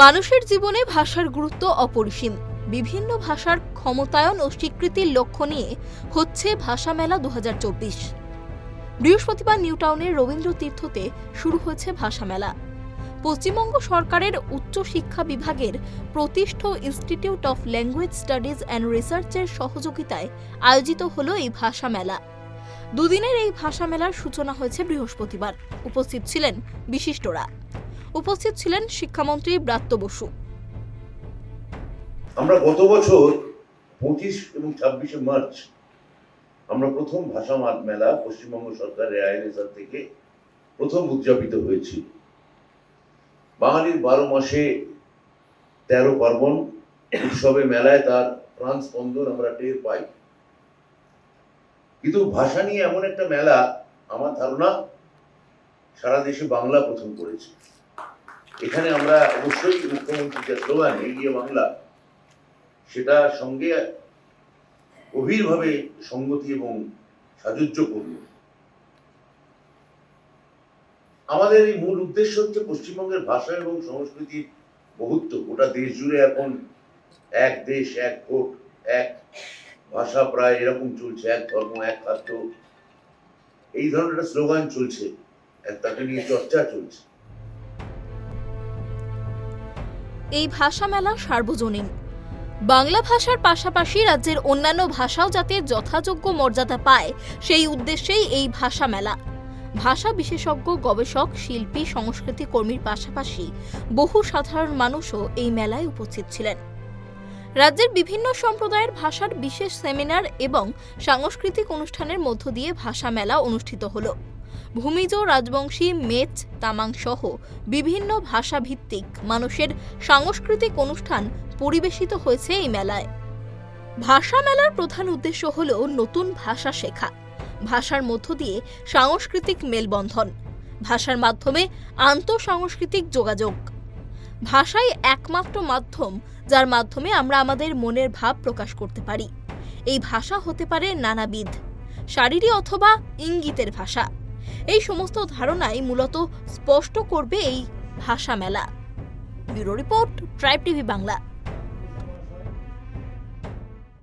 মানুষের জীবনে ভাষার গুরুত্ব অপরিসীম। বিভিন্ন ভাষার ক্ষমতায়ন ও স্বীকৃতির লক্ষ্য নিয়ে হচ্ছে ভাষা মেলা 2024। বৃহস্পতিবার নিউ টাউনের রবীন্দ্র তীর্থতে শুরু হয়েছে ভাষা মেলা। পশ্চিমবঙ্গ সরকারের উচ্চ শিক্ষা বিভাগের প্রতিষ্ঠিত institute of language studies and রিসার্চের সহযোগিতায় আয়োজিত হলো এই ভাষা মেলা। দুদিনের এই ভাষা মেলার সূচনা হয়েছে বৃহস্পতিবার। উপস্থিত ছিলেন বিশিষ্টরা। উপস্থিত ছিলেন শিক্ষামন্ত্রী ব্রাত্য বসু। আমরা গত বছর 25 এবং 26 মার্চ আমরা প্রথম ভাষা মেলা পশ্চিমবঙ্গ সরকারের আইএনএসআর থেকে প্রথম উদযাপিত হয়েছিল। বাঙালির 12 মাসে 13 পার্বণ উৎসবে মেলায় তার প্রাণ স্পন্দন আমরা টের পাই। কিন্তু ভাষা নিয়ে এমন একটা মেলা আমার ধারণা সারা দেশে বাংলা প্রথম করেছে। এখানে আমরা অবশ্যই মুখ্যমন্ত্রীর যে স্লোগান এগিয়ে বাংলা, সেটার সঙ্গে গভীরভাবে সঙ্গতি এবং সাযুজ্যপূর্ণ। আমাদের এই মূল উদ্দেশ্য হচ্ছে পশ্চিমবঙ্গের ভাষা এবং সংস্কৃতির বহুত্ব। গোটা দেশ জুড়ে এখন এক দেশ এক ভোট এক ভাষা, প্রায় এরকম চলছে, এক ধর্ম এক খাদ্য, এই ধরনের একটা স্লোগান চলছে, তাকে নিয়ে চর্চা চলছে। এই ভাষা মেলা সার্বজনীন। বাংলা ভাষার পাশাপাশি রাজ্যের অন্যান্য ভাষাও যাতে যথাযোগ্য মর্যাদা পায়, সেই উদ্দেশ্যেই এই ভাষা মেলা। ভাষা বিশেষজ্ঞ, গবেষক, শিল্পী, সংস্কৃতি কর্মীর পাশাপাশি বহু সাধারণ মানুষও এই মেলায় উপস্থিত ছিলেন। রাজ্যের বিভিন্ন সম্প্রদায়ের ভাষার বিশেষ সেমিনার এবং সাংস্কৃতিক অনুষ্ঠানের মধ্য দিয়ে ভাষা মেলা অনুষ্ঠিত হলো। ভূমিজ, রাজবংশী, মেচ, তামাং সহ বিভিন্ন ভাষাভিত্তিক মানুষের সাংস্কৃতিক অনুষ্ঠান পরিবেশিত হয়েছে এই মেলায়। ভাষা মেলার প্রধান উদ্দেশ্য হল নতুন ভাষা শেখা, ভাষার মধ্য দিয়ে সাংস্কৃতিক মেলবন্ধন, ভাষার মাধ্যমে আন্তঃসাংস্কৃতিক যোগাযোগ। ভাষাই একমাত্র মাধ্যম যার মাধ্যমে আমরা আমাদের মনের ভাব প্রকাশ করতে পারি। এই ভাষা হতে পারে নানাবিধ, শারীরিক অথবা ইঙ্গিতের ভাষা। এই সমস্ত ধারণাই মূলত স্পষ্ট করবে এই ভাষা মেলা। Bureau report, tribe TV Bangla.